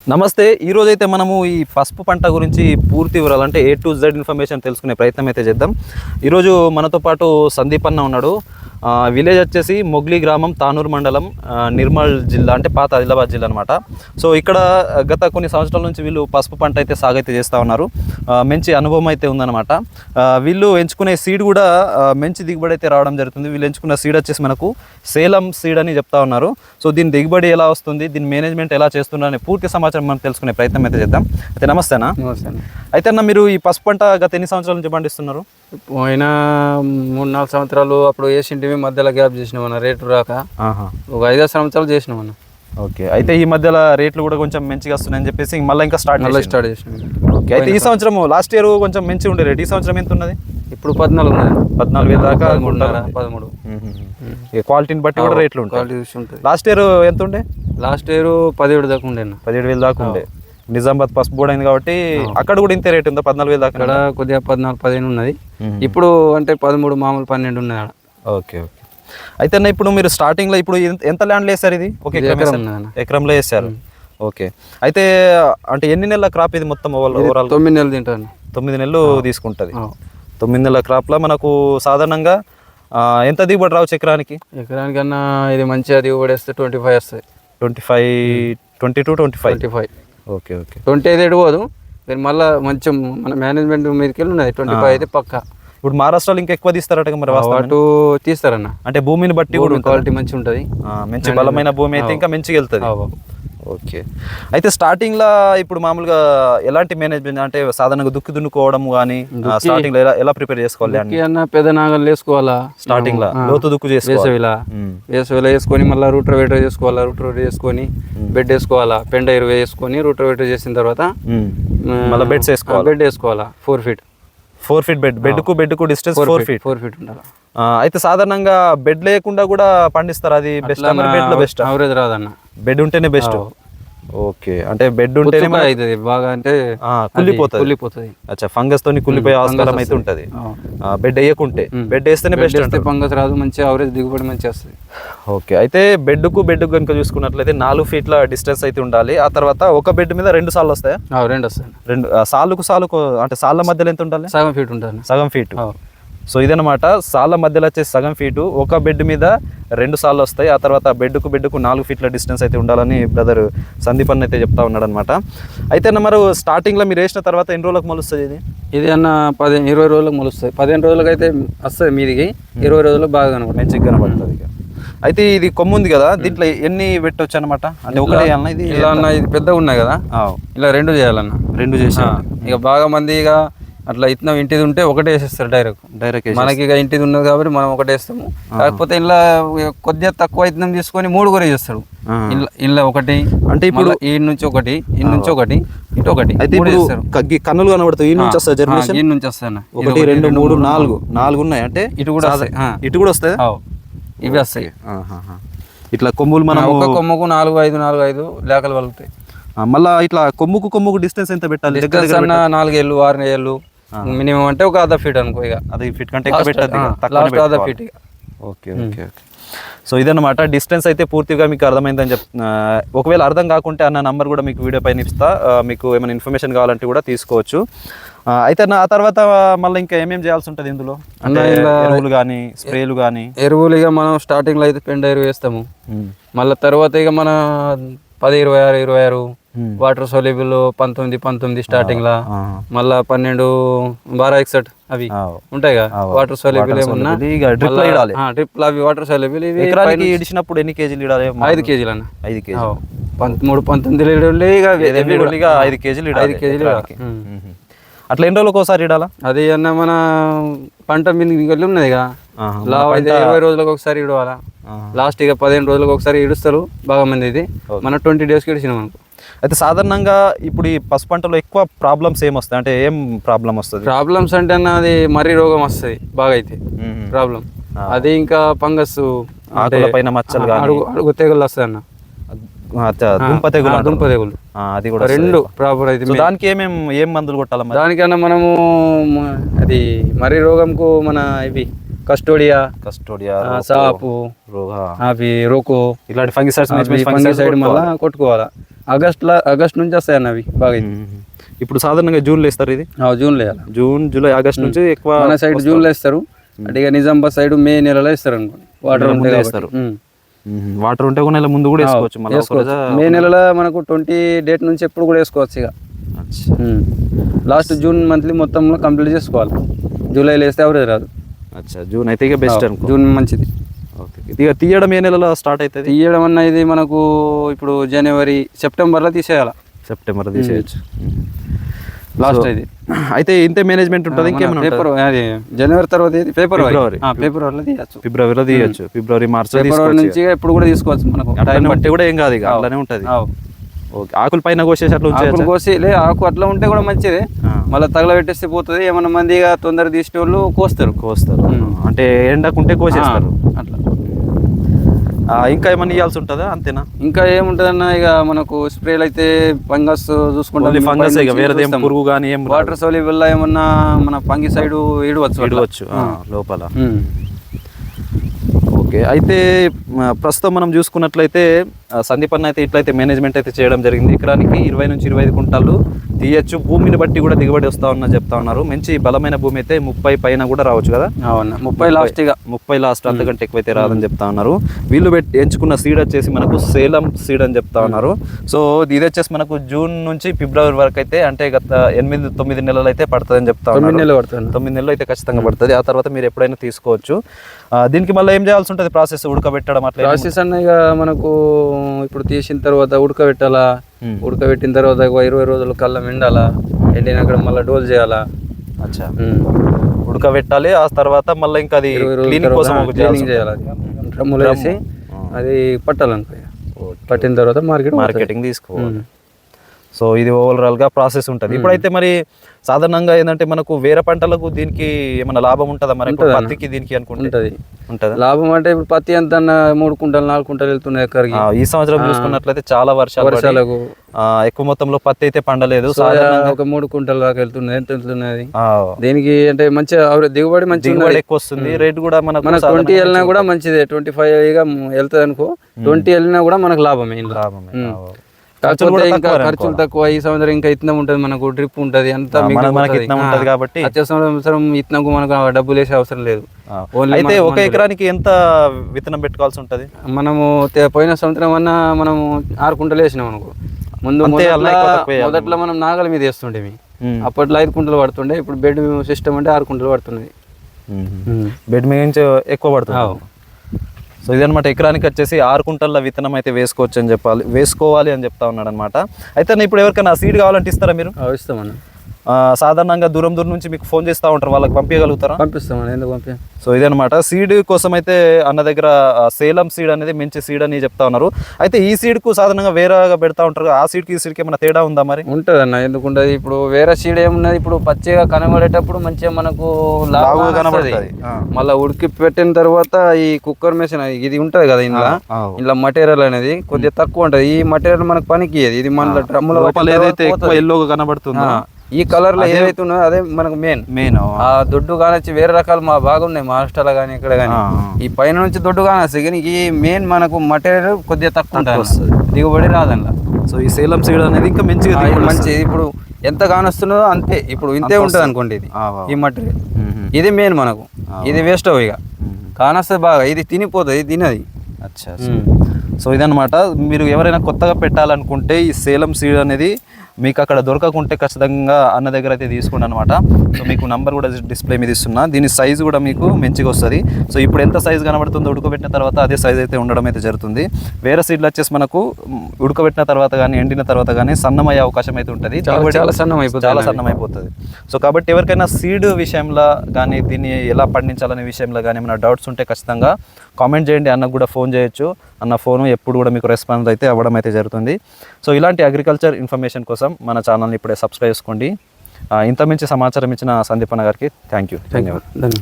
నమస్తే. ఈరోజైతే మనము ఈ పసుపు పంట గురించి పూర్తి వివరాలు అంటే A to Z ఇన్ఫర్మేషన్ తెలుసుకునే ప్రయత్నం అయితే చేద్దాం. ఈరోజు మనతో పాటు సందీప్ అన్న ఉన్నాడు. విలేజ్ వచ్చేసి మొగ్లీ గ్రామం, తానూరు మండలం, నిర్మల్ జిల్లా అంటే పాత ఆదిలాబాద్ జిల్లా అనమాట. సో ఇక్కడ గత కొన్ని సంవత్సరాల నుంచి వీళ్ళు పసుపు పంట అయితే సాగు అయితే చేస్తూ ఉన్నారు. మంచి అనుభవం అయితే ఉందన్నమాట. వీళ్ళు ఎంచుకునే సీడ్ కూడా మంచి దిగుబడి అయితే రావడం జరుగుతుంది. వీళ్ళు ఎంచుకున్న సీడ్ వచ్చేసి మనకు సేలం సీడ్ అని చెప్తా ఉన్నారు. సో దీని దిగుబడి ఎలా వస్తుంది, దీని మేనేజ్మెంట్ ఎలా చేస్తున్నారు అనే పూర్తి సమాచారం మనం తెలుసుకునే ప్రయత్నం అయితే చేద్దాం. అయితే నమస్తేనా. అయితే అన్న, మీరు ఈ పసుపు పంట గత ఎన్ని సంవత్సరాల నుంచి పండిస్తున్నారు? పోయిన 3-4 సంవత్సరాలు అప్పుడు వేసింటివి, మధ్యలో గ్యాప్ చేసినామన్న రేటు రాక ఒక 5-6 సంవత్సరాలు చేసినామన్న. ఓకే. అయితే ఈ మధ్యలో రేట్లు కూడా కొంచెం మంచిగా వస్తున్నాయని చెప్పేసి మళ్ళీ ఇంకా స్టార్ట్ చేసినాం. ఓకే. అయితే ఈ సంవత్సరం లాస్ట్ ఇయర్ కొంచెం మంచిగా ఉండే రేట్, ఈ సంవత్సరం ఎంత ఉన్నది? ఇప్పుడు 14,000 దాకా 13. క్వాలిటీని బట్టి కూడా రేట్లు ఉంటాయి. లాస్ట్ ఇయర్ ఎంత ఉండే? లాస్ట్ ఇయర్ 17 దాకా ఉండే. 17,000 దాకా ఉండే. నిజామాబాద్ పసుపు బోర్డు అయింది కాబట్టి అక్కడ కూడా ఇంతే రేట్ ఉందా? 14,000 దాకా? అక్కడ కొద్దిగా 14-15 ఉన్నది. ఇప్పుడు అంటే 13, మామూలు 12 ఉన్నది ఆడ. Okay okay. అయితే అన్న, ఇప్పుడు మీరు స్టార్టింగ్లో ఇప్పుడు ఎంత ల్యాండ్లో వేసారు? ఇది ఒక ఎకరంలో వేసారు. ఓకే. అయితే అంటే ఎన్ని నెలల క్రాప్ ఇది మొత్తం ఓవరాల్? 9 నెలలు తింటాను. 9 నెలలు తీసుకుంటుంది. 9 నెలల క్రాప్లో మనకు సాధారణంగా ఎంత దిగుబడి రావచ్చు ఎకరానికి? ఎకరానికన్నా ఇది మంచిగా దిగుబడి వస్తే 25 వస్తాయి. 25. Okay okay. 20 అయితే ఎడిపోదు, మళ్ళీ మంచి మన మేనేజ్మెంట్ మీదకి వెళ్ళి ఉన్నది. 25 అయితే పక్క. ఇప్పుడు మహారాష్ట్రలో ఇంకా ఎక్కువ తీస్తారట మరి? అటు తీస్తారన్న, అంటే భూమిని బట్టి కూడా క్వాలిటీ మంచిగా ఉంటుంది. మంచి బలమైన భూమి అయితే ఇంకా మంచిగా వెళ్తుంది. ఓకే. అయితే స్టార్టింగ్లో ఇప్పుడు మామూలుగా ఎలాంటి మేనేజ్మెంట్ అంటే సాధారణంగా దుక్కి దున్నుకోవడం కానీ స్టార్టింగ్లో ఎలా ప్రిపేర్ చేసుకోవాలి? అన్న పెద్ద నాగలు వేసుకోవాలా స్టార్టింగ్లో, లోతు దుక్కు వేసవిలా వేసుకొని మళ్ళీ రూట్రవేటర్ చేసుకోవాలా. రూట్రవేటర్ చేసుకొని బెడ్ వేసుకోవాలా. పెండ ఎరువు వేసుకొని రూట్రవేటర్ చేసిన తర్వాత మళ్ళీ బెడ్స్ వేసుకోవాలి. బెడ్ వేసుకోవాలా 4 feet. 4 feet bed. బెడ్కు డిస్టెన్స్ 4 feet. 4 feet ఉండాలి. అయితే సాధారణంగా బెడ్ లేకుండా కూడా పండిస్తారు, అది బెస్ట్? బెడ్ లో బెస్ట్? అవరేజ్ రాదన్న, బెడ్ ఉంటేనే బెస్ట్. ఓకే. అంటే బెడ్ ఉంటేనే బాగా అంటే కుళ్ళిపోతుంది. అచ్చా, ఫంగస్ తోని కుళ్ళిపోయే ఆస్కారం అయితే ఉంటది బెడ్ వేయకుంటే. బెడ్ వేస్తేనే బెస్ట్. ఫంగస్ రాదు, మంచి అవరేజ్ దిగుబడి మంచిగా వస్తుంది. ఓకే. అయితే బెడ్కు కనుక చూసుకున్నట్లయితే 4 feet డిస్టెన్స్ అయితే ఉండాలి. ఆ తర్వాత ఒక బెడ్ మీద 2 సార్లు వస్తాయా? 2 వస్తాయి. సాలుకు అంటే సాళ్ళ మధ్యలో ఎంత ఉండాలి? సగం ఫీట్ ఉంటుంది. సగం ఫీట్. సో ఇదనమాట, సాళ్ళ మధ్యలో వచ్చేసి సగం ఫీటు, ఒక బెడ్ మీద 2 సార్లు వస్తాయి. ఆ తర్వాత బెడ్కు 4 feet డిస్టెన్స్ అయితే ఉండాలని బ్రదర్ సందీప్ అన్న అయితే చెప్తా ఉన్నాడు అనమాట. అయితే మరి స్టార్టింగ్లో మీరు వేసిన తర్వాత ఎన్ని రోజులకు మొలుస్తుంది ఇది అన్న? 20 రోజులకు మొలుస్తుంది. 15 రోజులకు అయితే వస్తుంది మీదికి. 20 రోజులకు బాగా కనబడుతుంది, మంచిగా కనబడుతుంది. అయితే ఇది కొమ్ము ఉంది కదా, దీంట్లో ఎన్ని పెట్టవచ్చు అనమాట? అంటే ఒకటే ఇది ఇలా అన్న, ఇది పెద్దగా ఉన్నాయి కదా, ఇలా 2 చేయాలన్న. 2 చేసి ఇక బాగా మంది ఇక అట్లా ఇతనం ఇంటిది ఉంటే ఒకటే వేసేస్తారు డైరెక్ట్. మనకి ఇక ఇంటిది ఉన్నది కాబట్టి మనం ఒకటే వేస్తాము. కాకపోతే ఇలా కొద్దిగా తక్కువ ఇతనం తీసుకొని 3 కూడా చేస్తాడు. ఇలా ఒకటి అంటే ఇప్పుడు ఈ నుంచి ఒకటి, ఈ నుంచి ఒకటి, ఇటు ఒకటి. అయితే కన్నులు కనబడుతాయి. ఈ నుంచి వస్తాయి జర్మినేషన్? ఈ నుంచి వస్తాయి అన్న. 1, 2, 3, 4 ఉన్నాయి. అంటే ఇటు కూడా వస్తాయి. ఇటు కూడా వస్తాయి. ఇవి వస్తాయి. ఇట్లా కొమ్ములు మనం ఒక కొమ్ముకు 4-5 లేకలు వలుగుతాయి. మళ్ళీ ఇట్లా కొమ్ముకు డిస్టెన్స్ ఎంత పెట్టాలి? 4 ఏళ్ళు 6 ఏళ్ళు మినిమం, అంటే ఒక ½ ఫీట్ అనుకో. ఇక అది ఫీట్ కంటే ఎక్కువ పెట్టాలి. ½ feet. Okay okay okay. So ఇదన్నమాట డిస్టెన్స్. అయితే పూర్తిగా మీకు అర్థమైందని ఒకవేళ అర్థం కాకుంటే అన్న నంబర్ కూడా మీకు వీడియో పైన ఇస్తా, మీకు ఏమైనా ఇన్ఫర్మేషన్ కావాలంటే కూడా తీసుకోవచ్చు. అయితే ఆ తర్వాత మళ్ళీ ఇంకా ఏమేమి చేయాల్సి ఉంటుంది ఇందులో? అంటే ఎరువులు కానీ స్ప్రేలు కానీ? ఎరువులు ఇక మనం స్టార్టింగ్లో అయితే పెండ ఎరువు వేస్తాము. మళ్ళీ తర్వాత ఇక మన 10-26 వాటర్ సోల్యూబుల్ 19 స్టార్టింగ్ లా, మళ్ళా 12 1261 అవి ఉంటాయి కదా వాటర్ సోల్యూబుల్. ఏమన్నా డ్రిప్ అవి వాటర్ సోల్యూబుల్. ఇవి ఇడిచినప్పుడు ఎన్ని కేజీలు ఇడాలి? 5 కేజీలు అన్న. 5 కేజీలు. 13-19 ఇక 5 కేజీలు. అట్లా ఎన్ని రోజులకు ఒకసారి ఇడాలా? అది అన్న మన పంట మీద ఉన్నది కదా, లావ్ అయితే 20 రోజులకు ఒకసారి ఇడవాలా. లాస్ట్ ఇక 15 రోజులకు ఒకసారి ఇడుస్తారు బాగా మంది. ఇది మన 20 డేస్కి ఇడిచినాం అనుకో. అయితే సాధారణంగా ఇప్పుడు ఈ పసుపు పంటలో ఎక్కువ ప్రాబ్లమ్స్ ఏమొస్తాయి? అంటే ఏం ప్రాబ్లం వస్తుంది? ప్రాబ్లమ్స్ అంటే అన్న, అది మర్రి రోగం వస్తుంది బాగా. అయితే ప్రాబ్లం అది ఇంకా ఫంగస్, ఆకుల పైన మచ్చలు, అడుగు తెగులు వస్తాయి అన్న. దుంప తెగులు. అది కూడా 2 ప్రాపర్ అయితే. దానికి ఏం మందులు కొట్టాలి? దానికన్నా మనము అది మర్రి రోగంకు మన ఇవి కస్టోడియా, సాపు, అవి రోకో, ఇలాంటి ఫంగిసైడ్స్ మళ్ళీ కొట్టుకోవాలా. ఆగస్ట్ నుంచి వస్తాయి అన్న అవి బాగా. ఇప్పుడు సాధారణంగా జూన్లో ఇస్తారు ఇది? జూన్లో వేయాలి. జూన్, జూలై, ఆగస్ట్ నుంచి ఎక్కువ మన సైడ్ జూన్లో ఇస్తారు. అంటే ఇక నిజామాబాద్ సైడ్ మే నెలలో ఇస్తారు అనుకోండి. వాటర్ ఉంటే వేస్తారు. వాటర్ ఉంటే ఒక నెల ముందు కూడా వేసుకోవచ్చు. మే నెలలో మనకు 20 డేట్ నుంచి ఎప్పుడు కూడా వేసుకోవచ్చు. ఇక లాస్ట్ జూన్ మంత్లీ మొత్తంలో కంప్లీట్ చేసుకోవాలి. జూలైలో వేస్తే ఎవరేది రాదు. జూన్ అయితే ఇక బెస్ట్ అనుకో. జూన్ మంచిది. ఇక తీయడం ఏ నెలలో స్టార్ట్ అవుతుంది? తీయడం అన్న ఇది మనకు ఇప్పుడు జనవరి, సెప్టెంబర్లో తీసేయాలి. సెప్టెంబర్లో తీసేయచ్చు లాస్ట్ ఇది. అయితే ఇంతే మేనేజ్మెంట్ ఉంటుంది. ఇంకేమైనా పేపర్ అది జనవరి తర్వాత ఇది ఫిబ్రవరిలో తీయచ్చు. ఫిబ్రవరిలో తీయచ్చు. ఫిబ్రవరి, మార్చ్ నుంచి ఎప్పుడు కూడా తీసుకోవచ్చు. మనకు టైం బట్టి కూడా ఏం కాదు, ఇక అలానే ఉంటుంది. ఓకే. ఆకుల పైన కోసేసి అట్లా ఆకులు కోసి ఆకు అట్లా ఉంటే కూడా మంచిదే. మళ్ళీ తగలబెట్టేస్తే పోతుంది. ఏమన్నా మందిగా తొందర తీసిన వాళ్ళు కోస్తారు. అంటే ఎండకుంటే కోసేస్తారు అట్లా. ఇంకా ఏమన్నా ఇవ్వాల్సి ఉంటుందా? అంతేనా? ఇంకా ఏముంటదన్న, ఇక మనకు స్ప్రేలు అయితే ఫంగస్ చూసుకుంటాం. ఫంగస్ వేరే పురుగు కానీ ఏం వాటర్ సోల్యూబుల్ ఏమన్నా మన ఫంగిసైడ్ ఇడవచ్చు లోపల. ఓకే. అయితే ప్రస్తుతం మనం చూసుకున్నట్లయితే సందీప్ అన్న అయితే ఇట్లయితే మేనేజ్మెంట్ అయితే చేయడం జరిగింది. ఎకరానికి 20 నుంచి 25 కుంటాలు తీయచ్చు. భూమిని బట్టి కూడా దిగుబడి వస్తా ఉన్నా చెప్తా ఉన్నారు. మంచి బలమైన భూమి అయితే 30 పైన కూడా రావచ్చు కదా? 30 లాస్ట్. ఇక 30 లాస్ట్, అంతకంటే ఎక్కువైతే రాదని చెప్తా ఉన్నారు. వీళ్ళు ఎంచుకున్న సీడ్ వచ్చేసి మనకు సేలం సీడ్ అని చెప్తా ఉన్నారు. సో ఇది వచ్చేసి మనకు జూన్ నుంచి ఫిబ్రవరి వరకు అయితే, అంటే గత 8-9 నెలలు అయితే పడుతుందని చెప్తా ఉన్నారు. 9 నెలలు అయితే ఖచ్చితంగా పడుతుంది. ఆ తర్వాత మీరు ఎప్పుడైనా తీసుకోవచ్చు. దీనికి మళ్ళీ ఏం చేయాల్సి ఉంటుంది? ప్రాసెస్ ఉడకబెట్టడం అట్లా ప్రాసెస్ అన్న. ఇక మనకు ఇప్పుడు తీసిన తర్వాత ఉడకబెట్టాలా. ఉడకబెట్టిన తర్వాత 20 రోజులు కళ్ళం ఎండాలా. ఎండినక్కడ మళ్ళీ డోల్ చేయాలా. ఉడకబెట్టాలి. ఆ తర్వాత మళ్ళీ ఇంకా అది క్లీనింగ్ కోసం క్లీనింగ్ చేయాలి. డ్రమ్ములు వేసి అది పట్టాలనుకో. పట్టిన తర్వాత మార్కెటింగ్ తీసుకోవాలి. సో ఇది ఓవరాల్గా ప్రాసెస్ ఉంటుంది. ఇప్పుడైతే మరి సాధారణంగా ఏంటంటే మనకు వేరే పంటలకు దీనికి ఏమైనా లాభం ఉంటుందా? మరి పత్తికి దీనికి అనుకుంటుంది లాభం. అంటే ఇప్పుడు పత్తి ఎంత 3 కుంటలు 4 కుంటలు వెళ్తున్నాయి ఎక్కడికి. ఈ సంవత్సరం చూసుకున్నట్లయితే చాలా వర్షాలకు ఎక్కువ మొత్తంలో పత్తి అయితే పండలేదు. ఒక 3 కుంటల దాకా వెళ్తున్నది. ఎంత వెళ్తున్నది దీనికి? అంటే మంచిగా దిగుబడి మంచిగా ఎక్కువ వస్తుంది. రేట్ కూడా మనకు 20 వెళ్ళినా కూడా మంచిదే. 25 వెళ్తుంది అనుకో. 20 వెళ్ళినా కూడా మనకు లాభమే. కాకపోతే ఇంకా ఖర్చులు తక్కువ. ఈ సంవత్సరం ఇంకా ఇత్తనం ఉంటుంది, మనకు డ్రిప్ ఉంటుంది, అంతా ఉంటుంది కాబట్టి వచ్చే సంవత్సరం ఇత్తనంకు మనకు డబ్బులు వేసే అవసరం లేదు. అయితే ఒక ఎకరానికి ఎంత విత్తనం పెట్టుకోవాల్సి ఉంటుంది? మనము పోయిన సంవత్సరం అన్నా మనము 6 కుంటలు వేసినాం అనుకో. ముందు మొదట్లో మనం నాగల మీద వేస్తుండే. అప్పట్లో 5 కుంటలు పడుతుండే. ఇప్పుడు బెడ్ సిస్టమ్ అంటే 6 కుంటలు పడుతున్నది. బెడ్ మీద నుంచి ఎక్కువ పడుతుంది. సో ఇదనమాట. ఎకరానికి వచ్చేసి 6 కుంటల విత్తనం అయితే వేసుకోవాలి అని చెప్తా ఉన్నాడు అనమాట. అయితే ఇప్పుడు ఎవరికైనా సీడ్ కావాలంటే ఇస్తారా మీరు? ఇస్తామన్నా. సాధారణంగా దూరం నుంచి మీకు ఫోన్ చేస్తూ ఉంటారు, వాళ్ళకి పంపించగలుగుతారా? పంపిస్తామని. ఎందుకు పంపి. సో ఇదనమాట. సీడ్ కోసం అయితే అన్న దగ్గర సేలం సీడ్ అనేది మంచి సీడ్ అని చెప్తా ఉన్నారు. అయితే ఈ సీడ్కు సాధారణంగా వేరేగా పెడతా ఉంటారు. ఆ సీడ్కి ఈ సీడ్కి ఏమైనా తేడా ఉందా? మరి ఉంటుంది అన్న. ఎందుకుంటుంది? ఇప్పుడు వేరే సీడ్ ఏమున్నది, ఇప్పుడు పచ్చిగా కనబడేటప్పుడు మంచిగా మనకు లావుగా కనబడుతుంది. మళ్ళీ ఉడికి పెట్టిన తర్వాత ఈ కుక్కర్ మెషిన్ ఇది ఉంటుంది కదా, ఇందులో మటీరియల్ అనేది కొద్దిగా తక్కువ ఉంటుంది. ఈ మటీరియల్ మనకు పనికి ఇది మన డ్రమ్ములో ఏదైతే ఎక్కువ ఎల్లోగా కనబడుతుందో, ఈ కలర్ లో ఏదైతే ఉన్నదో అదే మనకు మెయిన్. ఆ దొడ్డు కానొచ్చి వేరే రకాలు బాగున్నాయి మహారాష్ట్రలో కానీ ఇక్కడ కానీ. ఈ పైన నుంచి దొడ్డు కానొస్తాయి, కానీ ఈ మెయిన్ మనకు మటీరియల్ కొద్దిగా తక్కువ ఉంటుంది, దిగుబడి రాదల్లా. సో ఈ సేలం సీడ్ అనేది ఇంకా మంచిగా మంచి. ఇప్పుడు ఎంత కానొస్తున్నదో అంతే. ఇప్పుడు ఇంతే ఉంటుంది అనుకోండి ఇది, ఈ మటీరియల్. ఇది మెయిన్ మనకు. ఇది వేస్ట్ అవ్వ. ఇక కానొస్తుంది బాగా, ఇది తినిపోతుంది, ఇది తినది. అచ్చా. సో ఇదనమాట. మీరు ఎవరైనా కొత్తగా పెట్టాలనుకుంటే ఈ సేలం సీడ్ అనేది మీకు అక్కడ దొరకకుంటే ఖచ్చితంగా అన్న దగ్గర అయితే తీసుకోండి అనమాట. సో మీకు నంబర్ కూడా డిస్ప్లే మీద ఇస్తున్నా. దీని సైజు కూడా మీకు మంచిగా వస్తుంది. సో ఇప్పుడు ఎంత సైజు కనబడుతుందో ఉడకబెట్టిన తర్వాత అదే సైజ్ అయితే ఉండడం అయితే జరుగుతుంది. వేరే సీడ్లు వచ్చేసి మనకు ఉడకబెట్టిన తర్వాత కానీ ఎండిన తర్వాత కానీ సన్నమయ్యే అవకాశం అయితే ఉంటుంది. చాలా సన్నమైపోతుంది. సో కాబట్టి ఎవరికైనా సీడ్ విషయంలో కానీ దీన్ని ఎలా పండించాలనే విషయంలో కానీ ఏమైనా డౌట్స్ ఉంటే ఖచ్చితంగా కామెంట్ చేయండి. అన్నకు కూడా ఫోన్ చేయొచ్చు. అన్న ఫోను ఎప్పుడు కూడా మీకు రెస్పాన్స్ అయితే అవ్వడం అయితే జరుగుతుంది. సో ఇలాంటి అగ్రికల్చర్ ఇన్ఫర్మేషన్ కోసం మన ఛానల్ని ఇప్పుడే సబ్స్క్రైబ్ చేసుకోండి. ఇంత మించి సమాచారం ఇచ్చిన సందీప్ అన్న గారికి థ్యాంక్ యూ. ధన్యవాదాలు.